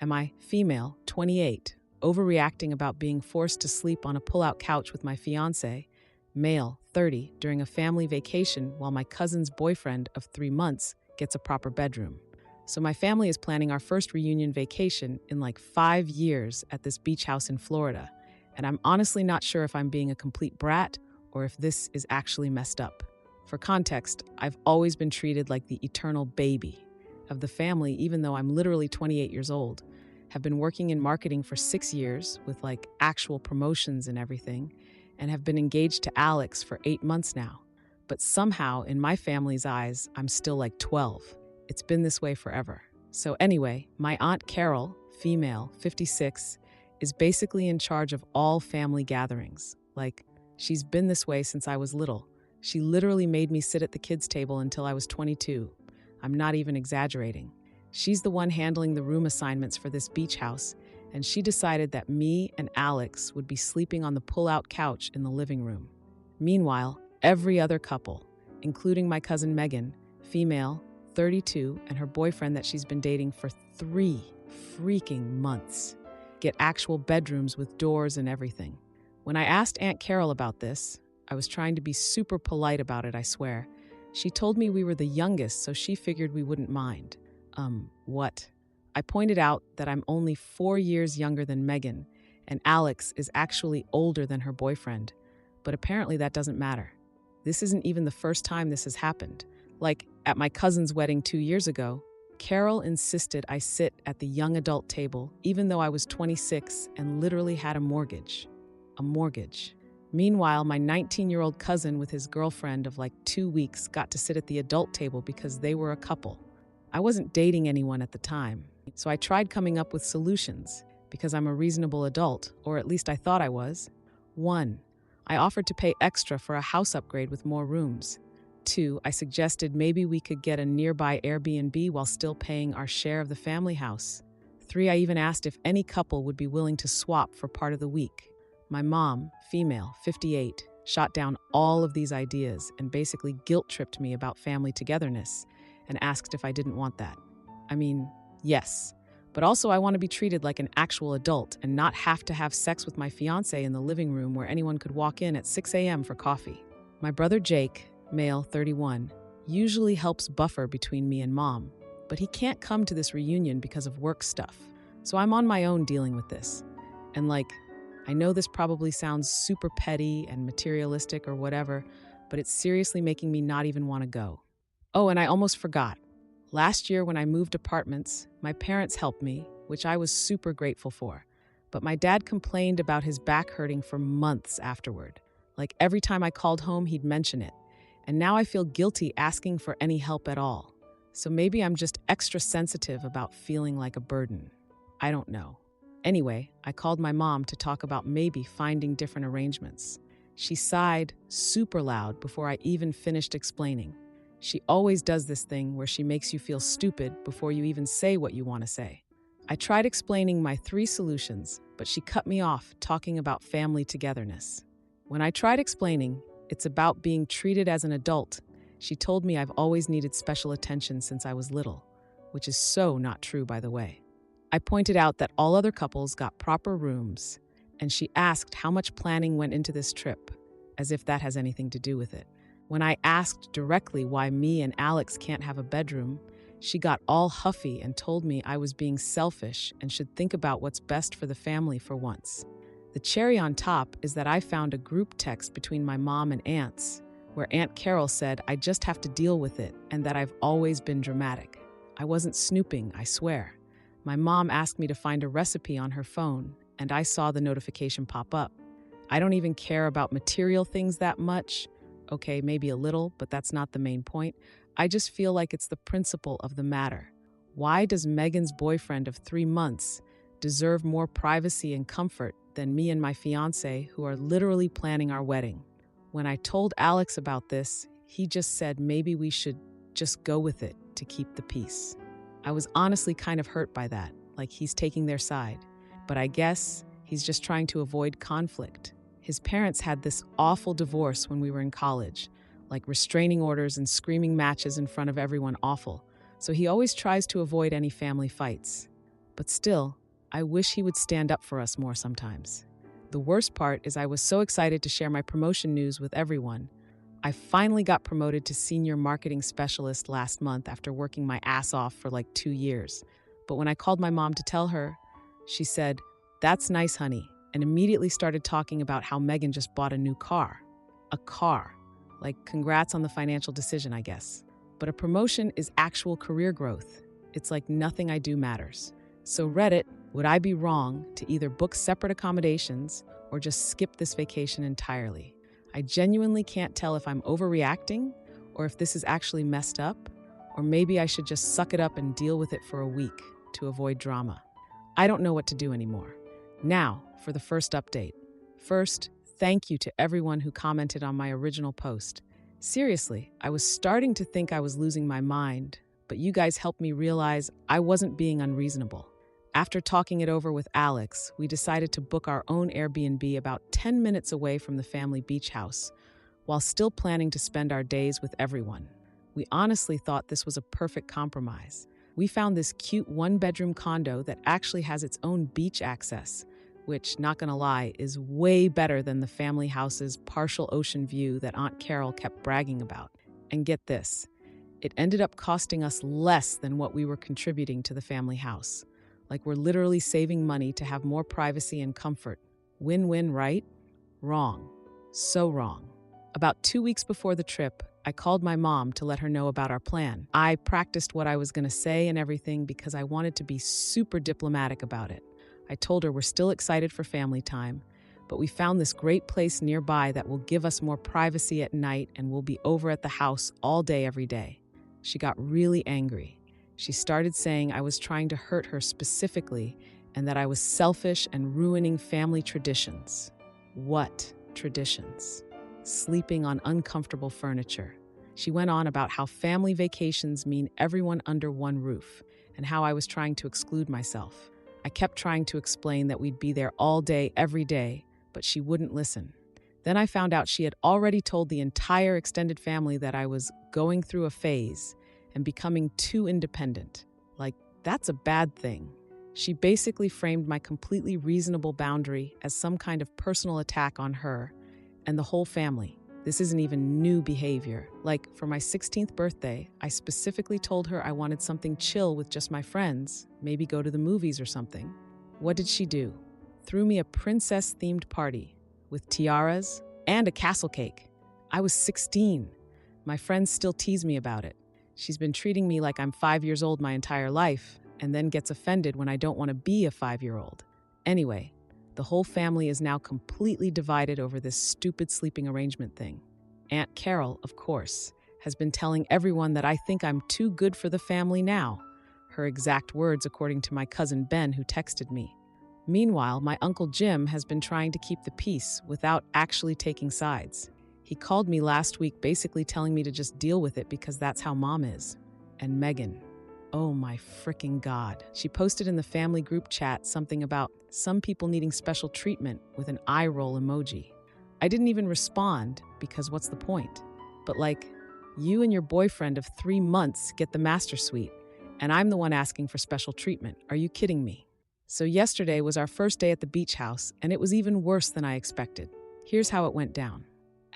Am I female, 28, overreacting about being forced to sleep on a pull-out couch with my fiancé, male, 30, during a family vacation while my cousin's boyfriend of 3 months gets a proper bedroom? So my family is planning our first reunion vacation in like 5 years at this beach house in Florida, and I'm honestly not sure if I'm being a complete brat or if this is actually messed up. For context, I've always been treated like the eternal baby of the family, even though I'm literally 28 years old, have been working in marketing for 6 years with like actual promotions and everything, and have been engaged to Alex for 8 months now. But somehow, in my family's eyes, I'm still like 12. It's been this way forever. So anyway, my Aunt Carol, female, 56, is basically in charge of all family gatherings. Like, she's been this way since I was little. She literally made me sit at the kids' table until I was 22. I'm not even exaggerating. She's the one handling the room assignments for this beach house, and she decided that me and Alex would be sleeping on the pull-out couch in the living room. Meanwhile, every other couple, including my cousin Megan, female, 32, and her boyfriend that she's been dating for 3 freaking months, get actual bedrooms with doors and everything. When I asked Aunt Carol about this, I was trying to be super polite about it, I swear. She told me we were the youngest, so she figured we wouldn't mind. What? I pointed out that I'm only 4 years younger than Megan, and Alex is actually older than her boyfriend. But apparently that doesn't matter. This isn't even the first time this has happened. Like, at my cousin's wedding 2 years ago, Carol insisted I sit at the young adult table, even though I was 26 and literally had a mortgage. A mortgage. Meanwhile, my 19-year-old cousin with his girlfriend of like 2 weeks got to sit at the adult table because they were a couple. I wasn't dating anyone at the time, so I tried coming up with solutions because I'm a reasonable adult, or at least I thought I was. 1. I offered to pay extra for a house upgrade with more rooms. 2. I suggested maybe we could get a nearby Airbnb while still paying our share of the family house. 3. I even asked if any couple would be willing to swap for part of the week. My mom, female, 58, shot down all of these ideas and basically guilt-tripped me about family togetherness and asked if I didn't want that. I mean, yes, but also I want to be treated like an actual adult and not have to have sex with my fiancé in the living room where anyone could walk in at 6 a.m. for coffee. My brother Jake, male, 31, usually helps buffer between me and mom, but he can't come to this reunion because of work stuff. So I'm on my own dealing with this. And like, I know this probably sounds super petty and materialistic or whatever, but it's seriously making me not even want to go. Oh, and I almost forgot. Last year when I moved apartments, my parents helped me, which I was super grateful for. But my dad complained about his back hurting for months afterward. Like every time I called home, he'd mention it. And now I feel guilty asking for any help at all. So maybe I'm just extra sensitive about feeling like a burden. I don't know. Anyway, I called my mom to talk about maybe finding different arrangements. She sighed super loud before I even finished explaining. She always does this thing where she makes you feel stupid before you even say what you want to say. I tried explaining my 3 solutions, but she cut me off talking about family togetherness. When I tried explaining, it's about being treated as an adult, she told me I've always needed special attention since I was little, which is so not true, by the way. I pointed out that all other couples got proper rooms, and she asked how much planning went into this trip, as if that has anything to do with it. When I asked directly why me and Alex can't have a bedroom, she got all huffy and told me I was being selfish and should think about what's best for the family for once. The cherry on top is that I found a group text between my mom and aunts, where Aunt Carol said I just have to deal with it and that I've always been dramatic. I wasn't snooping, I swear. My mom asked me to find a recipe on her phone, and I saw the notification pop up. I don't even care about material things that much. Okay, maybe a little, but that's not the main point. I just feel like it's the principle of the matter. Why does Megan's boyfriend of 3 months deserve more privacy and comfort than me and my fiancé, who are literally planning our wedding? When I told Alex about this, he just said maybe we should just go with it to keep the peace. I was honestly kind of hurt by that, like he's taking their side. But I guess he's just trying to avoid conflict. His parents had this awful divorce when we were in college, like restraining orders and screaming matches in front of everyone awful. So he always tries to avoid any family fights. But still, I wish he would stand up for us more sometimes. The worst part is I was so excited to share my promotion news with everyone. I finally got promoted to senior marketing specialist last month after working my ass off for like 2 years. But when I called my mom to tell her, she said, "That's nice, honey," and immediately started talking about how Megan just bought a new car. A car. Like, congrats on the financial decision, I guess. But a promotion is actual career growth. It's like nothing I do matters. So Reddit, would I be wrong to either book separate accommodations or just skip this vacation entirely? I genuinely can't tell if I'm overreacting or if this is actually messed up, or maybe I should just suck it up and deal with it for a week to avoid drama. I don't know what to do anymore. Now, for the first update. First, thank you to everyone who commented on my original post. Seriously, I was starting to think I was losing my mind, but you guys helped me realize I wasn't being unreasonable. After talking it over with Alex, we decided to book our own Airbnb about 10 minutes away from the family beach house, while still planning to spend our days with everyone. We honestly thought this was a perfect compromise. We found this cute one-bedroom condo that actually has its own beach access, which, not gonna lie, is way better than the family house's partial ocean view that Aunt Carol kept bragging about. And get this, it ended up costing us less than what we were contributing to the family house. Like, we're literally saving money to have more privacy and comfort. Win-win, right? Wrong. So wrong. About 2 weeks before the trip, I called my mom to let her know about our plan. I practiced what I was going to say and everything because I wanted to be super diplomatic about it. I told her we're still excited for family time, but we found this great place nearby that will give us more privacy at night and we'll be over at the house all day every day. She got really angry. She started saying I was trying to hurt her specifically and that I was selfish and ruining family traditions. What traditions? Sleeping on uncomfortable furniture. She went on about how family vacations mean everyone under one roof and how I was trying to exclude myself. I kept trying to explain that we'd be there all day, every day, but she wouldn't listen. Then I found out she had already told the entire extended family that I was going through a phase and becoming too independent. Like, that's a bad thing. She basically framed my completely reasonable boundary as some kind of personal attack on her and the whole family. This isn't even new behavior. Like, for my 16th birthday, I specifically told her I wanted something chill with just my friends, maybe go to the movies or something. What did she do? Threw me a princess-themed party with tiaras and a castle cake. I was 16. My friends still tease me about it. She's been treating me like I'm 5 years old my entire life, and then gets offended when I don't want to be a 5-year-old. Anyway, the whole family is now completely divided over this stupid sleeping arrangement thing. Aunt Carol, of course, has been telling everyone that I think I'm too good for the family now. Her exact words according to my cousin Ben, who texted me. Meanwhile, my Uncle Jim has been trying to keep the peace without actually taking sides. He called me last week basically telling me to just deal with it because that's how Mom is. And Megan, oh my frickin' God. She posted in the family group chat something about some people needing special treatment with an eye roll emoji. I didn't even respond because what's the point? But like, you and your boyfriend of 3 months get the master suite, and I'm the one asking for special treatment. Are you kidding me? So yesterday was our first day at the beach house, and it was even worse than I expected. Here's how it went down.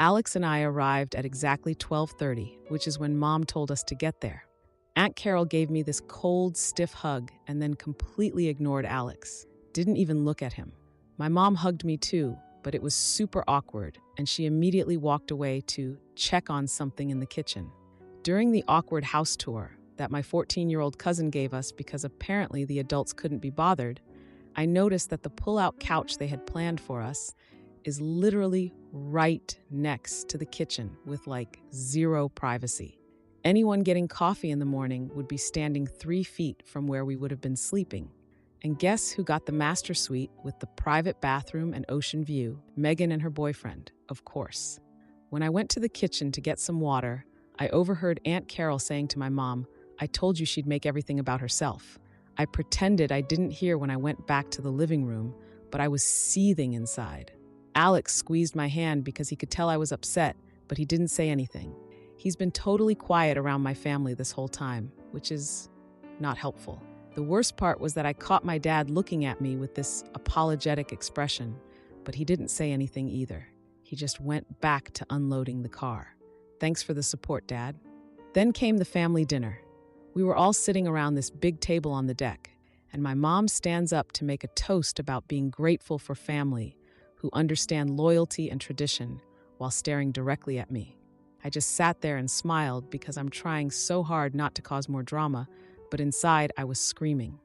Alex and I arrived at exactly 12:30, which is when Mom told us to get there. Aunt Carol gave me this cold, stiff hug and then completely ignored Alex. Didn't even look at him. My mom hugged me too, but it was super awkward, and she immediately walked away to check on something in the kitchen. During the awkward house tour that my 14-year-old cousin gave us because apparently the adults couldn't be bothered, I noticed that the pull-out couch they had planned for us is literally right next to the kitchen with like zero privacy. Anyone getting coffee in the morning would be standing 3 feet from where we would have been sleeping. And guess who got the master suite with the private bathroom and ocean view? Megan and her boyfriend, of course. When I went to the kitchen to get some water, I overheard Aunt Carol saying to my mom, "I told you she'd make everything about herself." I pretended I didn't hear when I went back to the living room, but I was seething inside. Alex squeezed my hand because he could tell I was upset, but he didn't say anything. He's been totally quiet around my family this whole time, which is not helpful. The worst part was that I caught my dad looking at me with this apologetic expression, but he didn't say anything either. He just went back to unloading the car. Thanks for the support, Dad. Then came the family dinner. We were all sitting around this big table on the deck, and my mom stands up to make a toast about being grateful for family who understand loyalty and tradition while staring directly at me. I just sat there and smiled because I'm trying so hard not to cause more drama, but inside I was screaming.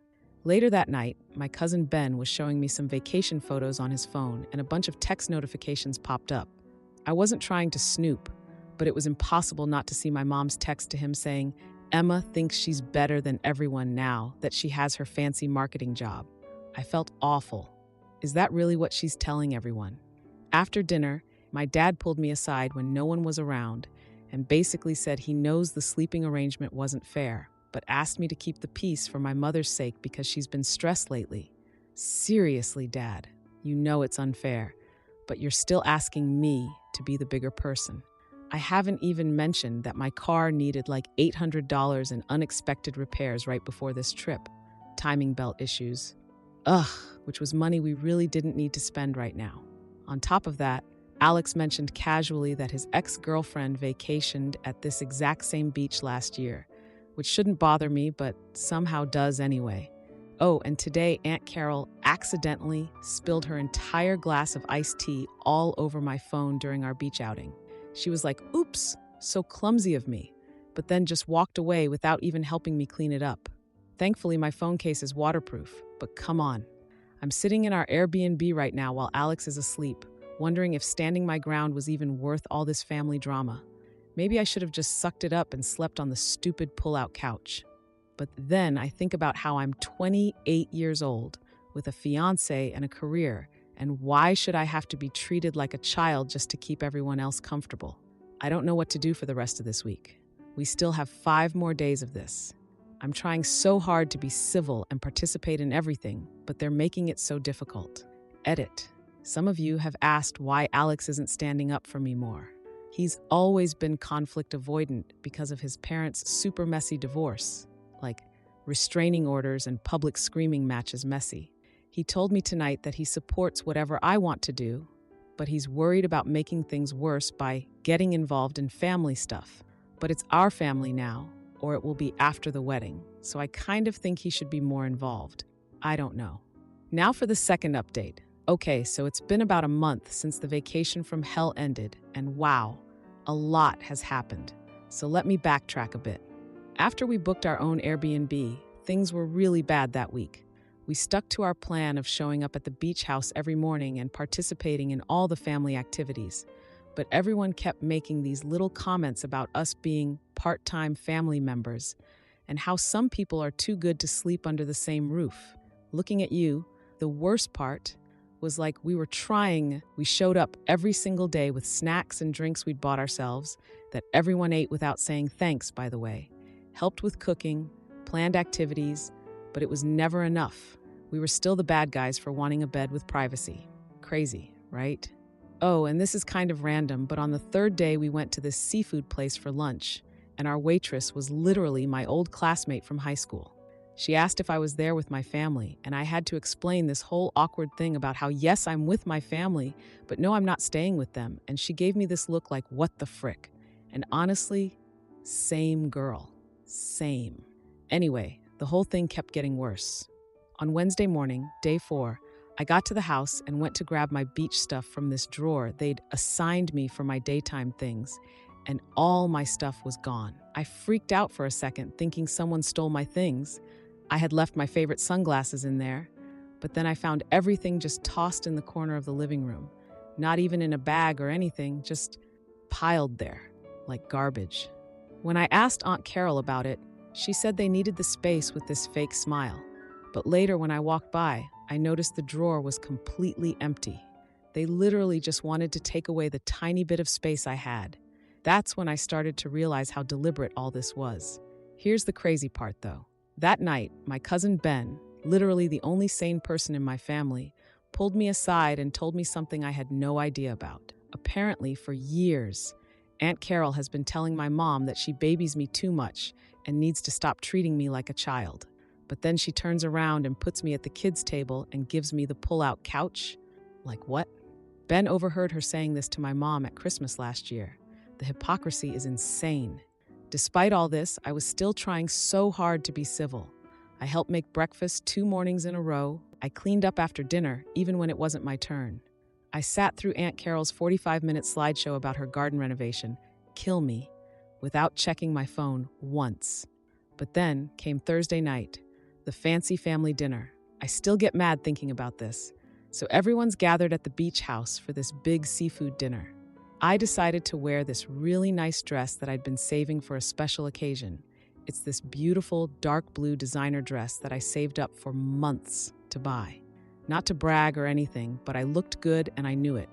Later that night, my cousin Ben was showing me some vacation photos on his phone, and a bunch of text notifications popped up. I wasn't trying to snoop, but it was impossible not to see my mom's text to him saying, "Emma thinks she's better than everyone now that she has her fancy marketing job." I felt awful. Is that really what she's telling everyone? After dinner, my dad pulled me aside when no one was around and basically said he knows the sleeping arrangement wasn't fair, but asked me to keep the peace for my mother's sake because she's been stressed lately. Seriously, Dad, you know it's unfair, but you're still asking me to be the bigger person. I haven't even mentioned that my car needed like $800 in unexpected repairs right before this trip. Timing belt issues. Which was money we really didn't need to spend right now. On top of that, Alex mentioned casually that his ex-girlfriend vacationed at this exact same beach last year, which shouldn't bother me, but somehow does anyway. Oh, and today Aunt Carol accidentally spilled her entire glass of iced tea all over my phone during our beach outing. She was like, "Oops, so clumsy of me," but then just walked away without even helping me clean it up. Thankfully, my phone case is waterproof, but come on. I'm sitting in our Airbnb right now while Alex is asleep, wondering if standing my ground was even worth all this family drama. Maybe I should have just sucked it up and slept on the stupid pull-out couch. But then I think about how I'm 28 years old, with a fiancé and a career, and why should I have to be treated like a child just to keep everyone else comfortable? I don't know what to do for the rest of this week. We still have 5 more days of this. I'm trying so hard to be civil and participate in everything, but they're making it so difficult. Edit. Some of you have asked why Alex isn't standing up for me more. He's always been conflict avoidant because of his parents' super messy divorce, like restraining orders and public screaming matches messy. He told me tonight that he supports whatever I want to do, but he's worried about making things worse by getting involved in family stuff. But it's our family now, or it will be after the wedding, so I kind of think he should be more involved. I don't know. Now for the second update. Okay, so it's been about a month since the vacation from hell ended, and wow, a lot has happened. So let me backtrack a bit. After we booked our own Airbnb, things were really bad that week. We stuck to our plan of showing up at the beach house every morning and participating in all the family activities. But everyone kept making these little comments about us being part-time family members and how some people are too good to sleep under the same roof. Looking at you, the worst part was like we showed up every single day with snacks and drinks we'd bought ourselves that everyone ate without saying thanks, by the way. Helped with cooking, planned activities, but it was never enough. We were still the bad guys for wanting a bed with privacy. Crazy, right? Oh, and this is kind of random, but on the third day we went to this seafood place for lunch, and our waitress was literally my old classmate from high school. She asked if I was there with my family, and I had to explain this whole awkward thing about how, yes, I'm with my family, but no, I'm not staying with them, and she gave me this look like, what the frick? And honestly, same girl. Same. Anyway, the whole thing kept getting worse. On Wednesday morning, day 4, I got to the house and went to grab my beach stuff from this drawer they'd assigned me for my daytime things, and all my stuff was gone. I freaked out for a second, thinking someone stole my things. I had left my favorite sunglasses in there, but then I found everything just tossed in the corner of the living room, not even in a bag or anything, just piled there, like garbage. When I asked Aunt Carol about it, she said they needed the space with this fake smile. But later when I walked by, I noticed the drawer was completely empty. They literally just wanted to take away the tiny bit of space I had. That's when I started to realize how deliberate all this was. Here's the crazy part, though. That night, my cousin Ben, literally the only sane person in my family, pulled me aside and told me something I had no idea about. Apparently, for years, Aunt Carol has been telling my mom that she babies me too much and needs to stop treating me like a child. But then she turns around and puts me at the kids' table and gives me the pull-out couch. Like what? Ben overheard her saying this to my mom at Christmas last year. The hypocrisy is insane. Despite all this, I was still trying so hard to be civil. I helped make breakfast 2 mornings in a row. I cleaned up after dinner, even when it wasn't my turn. I sat through Aunt Carol's 45-minute slideshow about her garden renovation, kill me, without checking my phone once. But then came Thursday night, the fancy family dinner. I still get mad thinking about this. So everyone's gathered at the beach house for this big seafood dinner. I decided to wear this really nice dress that I'd been saving for a special occasion. It's this beautiful dark blue designer dress that I saved up for months to buy. Not to brag or anything, but I looked good and I knew it.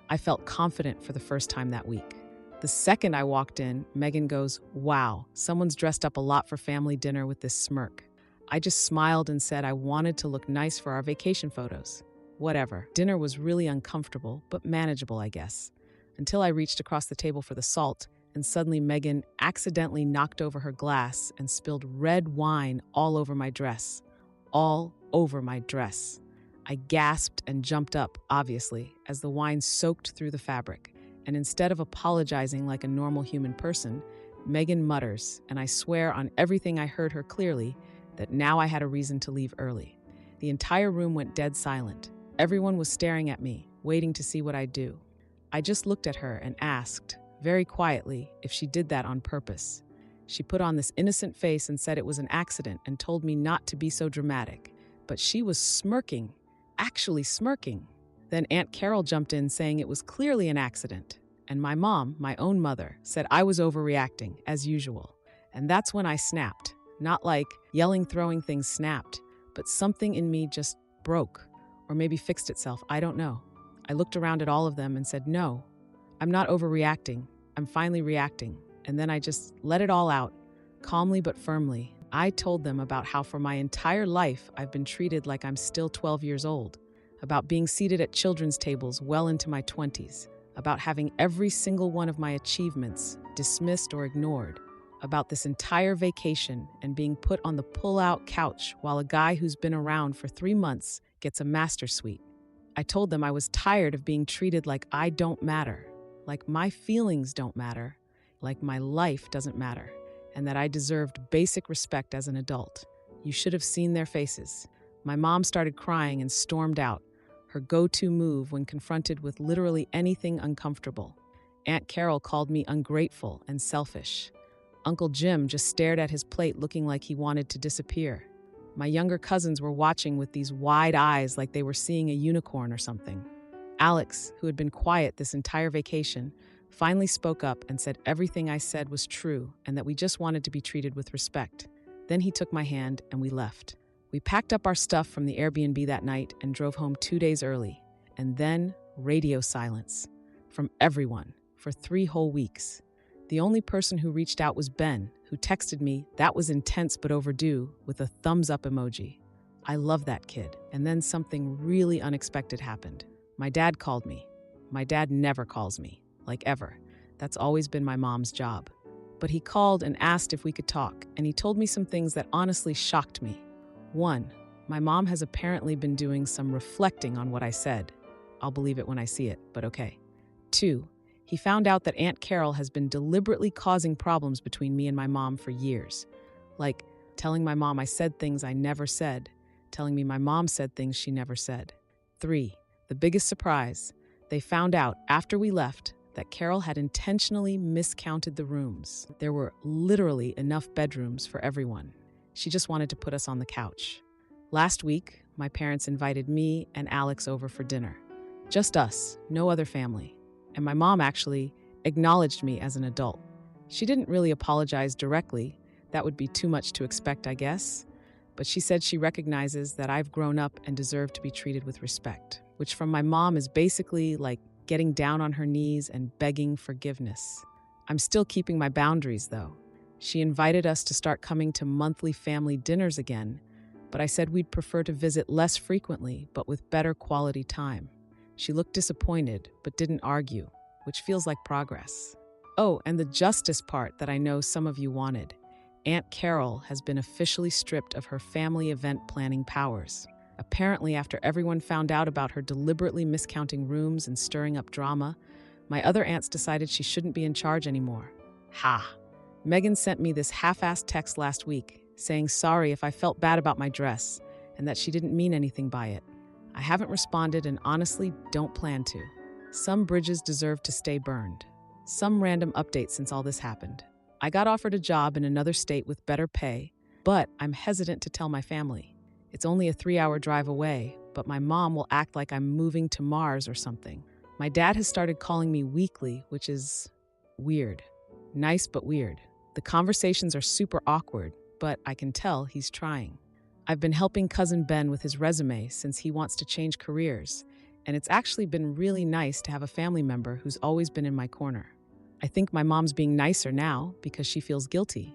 I felt confident for the first time that week. The second I walked in, Megan goes, "Wow, someone's dressed up a lot for family dinner," with this smirk. I just smiled and said I wanted to look nice for our vacation photos. Whatever. Dinner was really uncomfortable, but manageable, I guess. Until I reached across the table for the salt, and suddenly Megan accidentally knocked over her glass and spilled red wine all over my dress. All over my dress. I gasped and jumped up, obviously, as the wine soaked through the fabric. And instead of apologizing like a normal human person, Megan mutters, and I swear on everything I heard her clearly, that now I had a reason to leave early. The entire room went dead silent. Everyone was staring at me, waiting to see what I'd do. I just looked at her and asked, very quietly, if she did that on purpose. She put on this innocent face and said it was an accident and told me not to be so dramatic. But she was smirking, actually smirking. Then Aunt Carol jumped in saying it was clearly an accident. And my mom, my own mother, said I was overreacting, as usual. And that's when I snapped. Not like yelling, throwing things snapped, but something in me just broke. Or maybe fixed itself, I don't know. I looked around at all of them and said, no, I'm not overreacting. I'm finally reacting. And then I just let it all out, calmly but firmly. I told them about how for my entire life I've been treated like I'm still 12 years old, about being seated at children's tables well into my 20s, about having every single one of my achievements dismissed or ignored, about this entire vacation and being put on the pull-out couch while a guy who's been around for 3 months gets a master suite. I told them I was tired of being treated like I don't matter, like my feelings don't matter, like my life doesn't matter, and that I deserved basic respect as an adult. You should have seen their faces. My mom started crying and stormed out, her go-to move when confronted with literally anything uncomfortable. Aunt Carol called me ungrateful and selfish. Uncle Jim just stared at his plate looking like he wanted to disappear. My younger cousins were watching with these wide eyes like they were seeing a unicorn or something. Alex, who had been quiet this entire vacation, finally spoke up and said everything I said was true and that we just wanted to be treated with respect. Then he took my hand and we left. We packed up our stuff from the Airbnb that night and drove home 2 days early. And then radio silence from everyone for 3 whole weeks. The only person who reached out was Ben, who texted me, "That was intense but overdue," with a thumbs up emoji. I love that kid. And then something really unexpected happened. My dad called me. My dad never calls me, like ever. That's always been my mom's job. But he called and asked if we could talk, and he told me some things that honestly shocked me. 1, my mom has apparently been doing some reflecting on what I said. I'll believe it when I see it, but okay. 2, he found out that Aunt Carol has been deliberately causing problems between me and my mom for years. Like telling my mom I said things I never said, telling me my mom said things she never said. 3, the biggest surprise, they found out after we left that Carol had intentionally miscounted the rooms. There were literally enough bedrooms for everyone. She just wanted to put us on the couch. Last week, my parents invited me and Alex over for dinner. Just us, no other family. And my mom actually acknowledged me as an adult. She didn't really apologize directly. That would be too much to expect, I guess. But she said she recognizes that I've grown up and deserve to be treated with respect, which from my mom is basically like getting down on her knees and begging forgiveness. I'm still keeping my boundaries, though. She invited us to start coming to monthly family dinners again, but I said we'd prefer to visit less frequently, but with better quality time. She looked disappointed, but didn't argue, which feels like progress. Oh, and the justice part that I know some of you wanted. Aunt Carol has been officially stripped of her family event planning powers. Apparently, after everyone found out about her deliberately miscounting rooms and stirring up drama, my other aunts decided she shouldn't be in charge anymore. Ha! Megan sent me this half-assed text last week, saying sorry if I felt bad about my dress, and that she didn't mean anything by it. I haven't responded and honestly don't plan to. Some bridges deserve to stay burned. Some random update since all this happened. I got offered a job in another state with better pay, but I'm hesitant to tell my family. It's only a 3-hour drive away, but my mom will act like I'm moving to Mars or something. My dad has started calling me weekly, which is weird. Nice, but weird. The conversations are super awkward, but I can tell he's trying. I've been helping cousin Ben with his resume since he wants to change careers, and it's actually been really nice to have a family member who's always been in my corner. I think my mom's being nicer now because she feels guilty,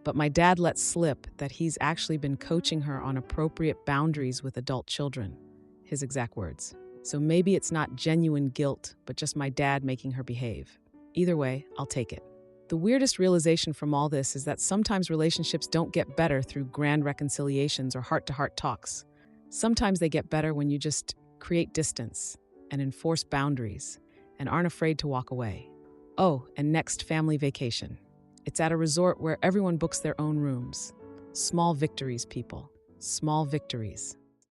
but my dad let slip that he's actually been coaching her on appropriate boundaries with adult children, his exact words. So maybe it's not genuine guilt, but just my dad making her behave. Either way, I'll take it. The weirdest realization from all this is that sometimes relationships don't get better through grand reconciliations or heart-to-heart talks. Sometimes they get better when you just create distance and enforce boundaries and aren't afraid to walk away. Oh, and next family vacation. It's at a resort where everyone books their own rooms. Small victories, people. Small victories.